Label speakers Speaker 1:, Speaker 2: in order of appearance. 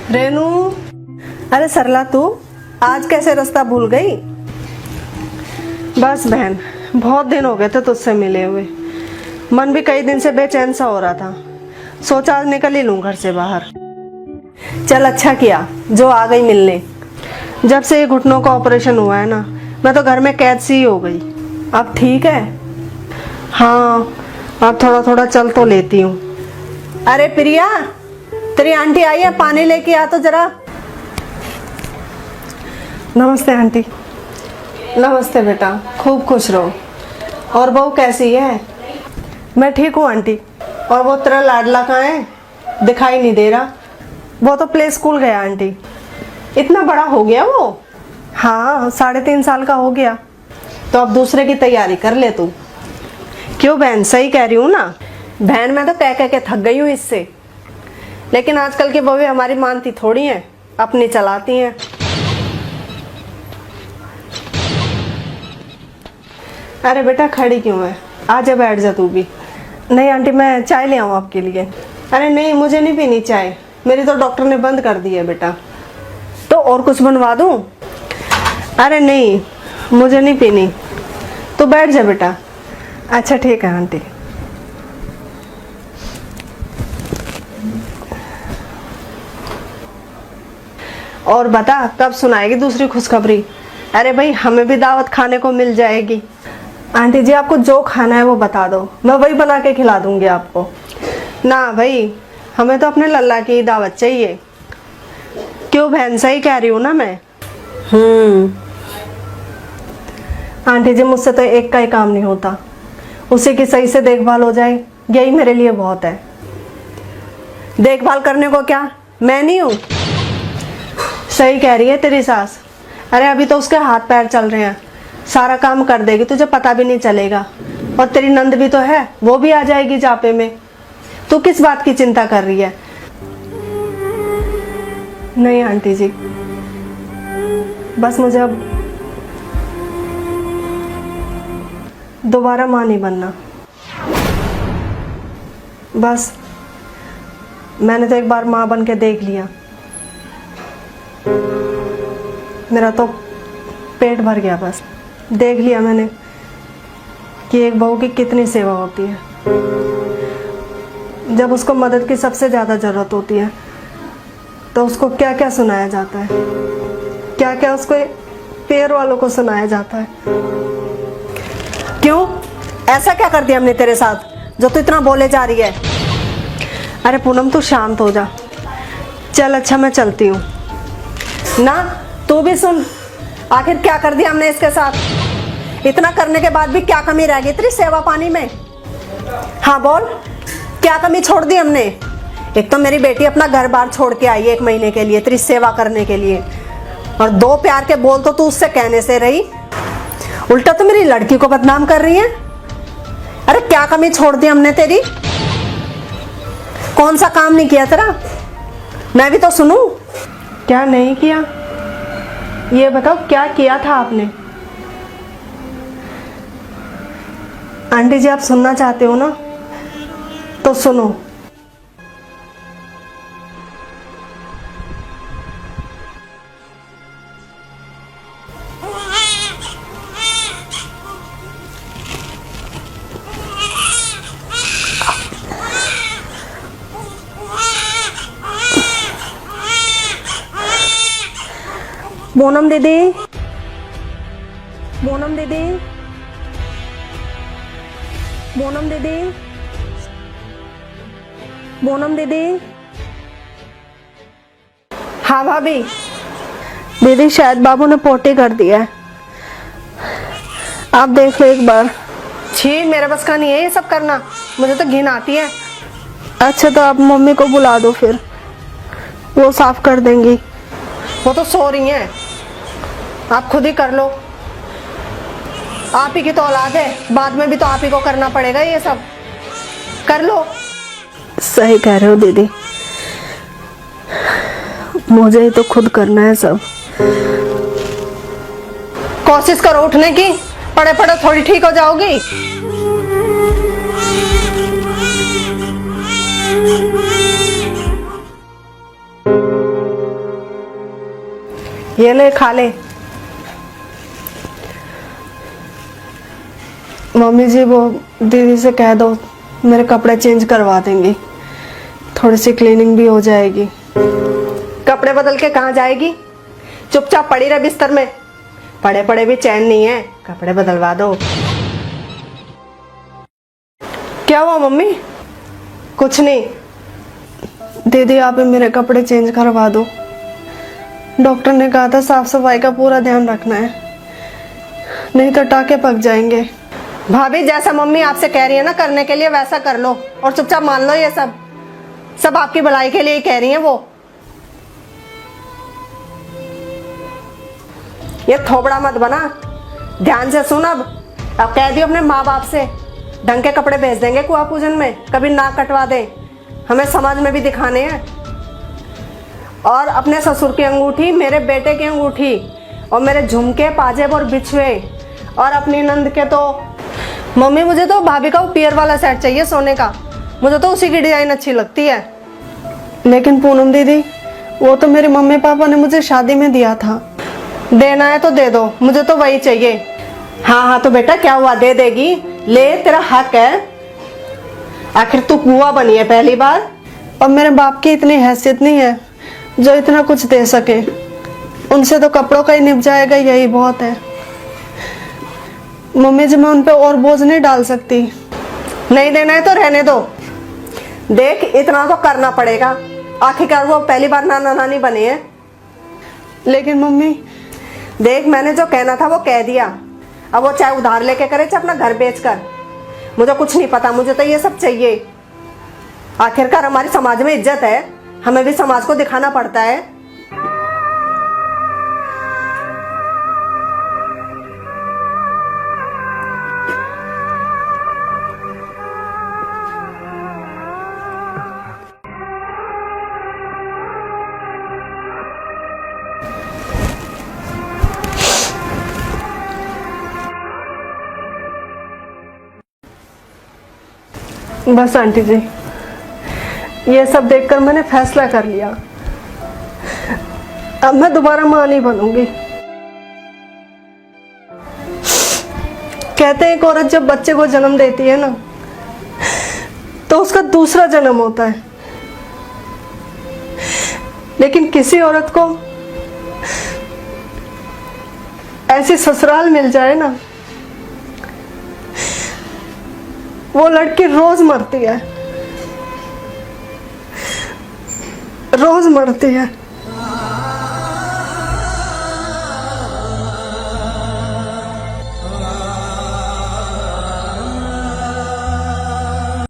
Speaker 1: रेनू, अरे सरला तू आज कैसे रास्ता भूल गई? बस बहन, बहुत दिन हो गए थे तुझसे मिले हुए। मन भी कई दिन से बेचैन सा हो रहा था। सोचा आज निकल ही लूं घर से बाहर। चल अच्छा किया जो आ गई मिलने। जब से ये घुटनों का ऑपरेशन हुआ है ना, मैं तो घर में कैद सी हो गई। अब ठीक है? हाँ, अब थोड़ा थोड़ा चल तो लेती हूँ। अरे प्रिया, तेरी आंटी आई है, पानी लेके आ तो जरा। नमस्ते आंटी। नमस्ते बेटा, खूब खुश रहो। और बहू कैसी है? मैं ठीक हूँ आंटी। और वो तेरा लाडला कहाँ है? दिखाई नहीं दे रहा। वो तो प्ले स्कूल गया आंटी। इतना बड़ा हो गया वो? हाँ, 3.5 साल का हो गया। तो अब दूसरे की तैयारी कर ले तू। क्यों बहन, सही कह रही हूँ ना? बहन मैं तो कह कह के थक गई हूँ इससे। लेकिन आजकल की बहुएं हमारी मानती थोड़ी हैं, अपनी चलाती हैं। अरे बेटा खड़ी क्यों है? आजा बैठ जा तू भी। नहीं आंटी, मैं चाय ले आऊँ आपके लिए? अरे नहीं, मुझे नहीं पीनी चाय, मेरी तो डॉक्टर ने बंद कर दी है बेटा। तो और कुछ बनवा दूँ? अरे नहीं, मुझे नहीं पीनी, तो बैठ जा बेटा। अच्छा ठीक है आंटी। और बता, कब सुनाएगी दूसरी खुशखबरी? अरे भाई, हमें भी दावत खाने को मिल जाएगी। आंटी जी, आपको जो खाना है वो बता दो, मैं वही बना के खिला दूंगी आपको। ना भाई, हमें तो अपने लल्ला की दावत चाहिए। क्यों बहन, सही कह रही हूँ ना मैं? आंटी जी, मुझसे तो एक का ही काम नहीं होता। उसी की सही से देखभाल हो जाए, यही मेरे लिए बहुत है। देखभाल करने को क्या मैं नहीं हूँ? सही कह रही है तेरी सास। अरे अभी तो उसके हाथ पैर चल रहे हैं, सारा काम कर देगी, तुझे पता भी नहीं चलेगा। और तेरी नंद भी तो है, वो भी आ जाएगी जापे में। तू किस बात की चिंता कर रही है? नहीं आंटी जी, बस मुझे अब दोबारा माँ नहीं बनना। बस मैंने तो एक बार माँ बन के देख लिया, मेरा तो पेट भर गया। बस देख लिया मैंने कि एक बहू की कितनी सेवा होती है। जब उसको मदद की सबसे ज़्यादा ज़रूरत होती है तो उसको क्या क्या सुनाया जाता है, क्या क्या उसको पैर वालों को सुनाया जाता है। क्यों, ऐसा क्या कर दिया हमने तेरे साथ जो तू इतना बोले जा रही है? अरे पूनम, तू शांत हो जा। चल अच्छा, मैं चलती हूँ ना। तू भी सुन, आखिर क्या कर दिया हमने इसके साथ? इतना करने के बाद भी क्या कमी रह गई तेरी सेवा पानी में? हाँ बोल, क्या कमी छोड़ दी हमने? एक तो मेरी बेटी अपना घर बार छोड़ के आई है 1 महीने के लिए तेरी सेवा करने के लिए, और 2 प्यार के बोल तो तू उससे कहने से रही, उल्टा तो मेरी लड़की को बदनाम कर रही है। अरे क्या कमी छोड़ दी हमने तेरी? कौन सा काम नहीं किया तेरा? मैं भी तो सुनूं। क्या नहीं किया, ये बताओ, क्या किया था आपने? आंटी जी, आप सुनना चाहते हो ना, तो सुनो। पूनम दीदी, पूनम दीदी, पूनम दीदी, पूनम दीदी। हाँ भाभी। दीदी, शायद बाबू ने पोटी कर दिया है, आप देख लो एक बार। छी, मेरे बस का नहीं है ये सब करना, मुझे तो घिन आती है। अच्छा तो आप मम्मी को बुला दो, फिर वो साफ कर देंगी। वो तो सो रही हैं, आप खुद ही कर लो। आप ही की तो औलाद है, बाद में भी तो आप ही को करना पड़ेगा ये सब। कर लो। सही कह रहे हो दीदी, मुझे ही तो खुद करना है सब। कोशिश करो उठने की, पड़े पड़े थोड़ी ठीक हो जाओगी। ये ले खा ले। मम्मी जी वो दीदी से कह दो मेरे कपड़े चेंज करवा देंगी, थोड़ी सी क्लीनिंग भी हो जाएगी। कपड़े बदल के कहाँ जाएगी, चुपचाप पड़ी रहे बिस्तर में, पड़े पड़े भी चैन नहीं है, कपड़े बदलवा दो। क्या हुआ मम्मी? कुछ नहीं। दीदी आप ही मेरे कपड़े चेंज करवा दो, डॉक्टर ने कहा था साफ सफाई का पूरा ध्यान रखना है, नहीं तो टाके पक जाएंगे। भाभी जैसा मम्मी आपसे कह रही है ना करने के लिए वैसा कर लो और चुपचाप मान लो, ये सब आपकी भलाई के लिए ही कह रही है वो। ये थोबड़ा मत बना, ध्यान से सुन। अब कह दियो अपने माँ बाप से ढंग के कपड़े भेज देंगे कुआं पूजन में, कभी नाक कटवा दे, हमें समाज में भी दिखाने हैं। और अपने ससुर की अंगूठी, मेरे बेटे की अंगूठी और मेरे झुमके, पाजेब और बिछुए, और अपनी नंद के तो मम्मी मुझे तो भाभी का वो पियर वाला सेट चाहिए सोने का, मुझे तो उसी की डिजाइन अच्छी लगती है। लेकिन पूनम दीदी वो तो मेरे मम्मी पापा ने मुझे शादी में दिया था। देना है तो दे दो, मुझे तो वही चाहिए। हाँ तो बेटा क्या हुआ, दे देगी, ले तेरा हक है, आखिर तू बुआ बनी है पहली बार। और मेरे बाप की इतनी हैसियत नहीं है जो इतना कुछ दे सके, उनसे तो कपड़ों का ही निभ जाएगा, यही बहुत है। मम्मी जी मैं उन पे और बोझ नहीं डाल सकती। नहीं देना है तो रहने दो, देख इतना तो करना पड़ेगा, आखिरकार वो पहली बार नाना नानी बने हैं। लेकिन मम्मी देख मैंने जो कहना था वो कह दिया, अब वो चाहे उधार लेके करे चाहे अपना घर बेच कर, मुझे कुछ नहीं पता, मुझे तो ये सब चाहिए। आखिरकार हमारी समाज में इज्जत है, हमें भी समाज को दिखाना पड़ता है। बस आंटी जी ये सब देखकर मैंने फैसला कर लिया, अब मैं दोबारा मां नहीं बनूंगी। कहते हैं एक औरत जब बच्चे को जन्म देती है ना तो उसका दूसरा जन्म होता है, लेकिन किसी औरत को ऐसी ससुराल मिल जाए ना, वो लड़की रोज मरती है, रोज मरती है।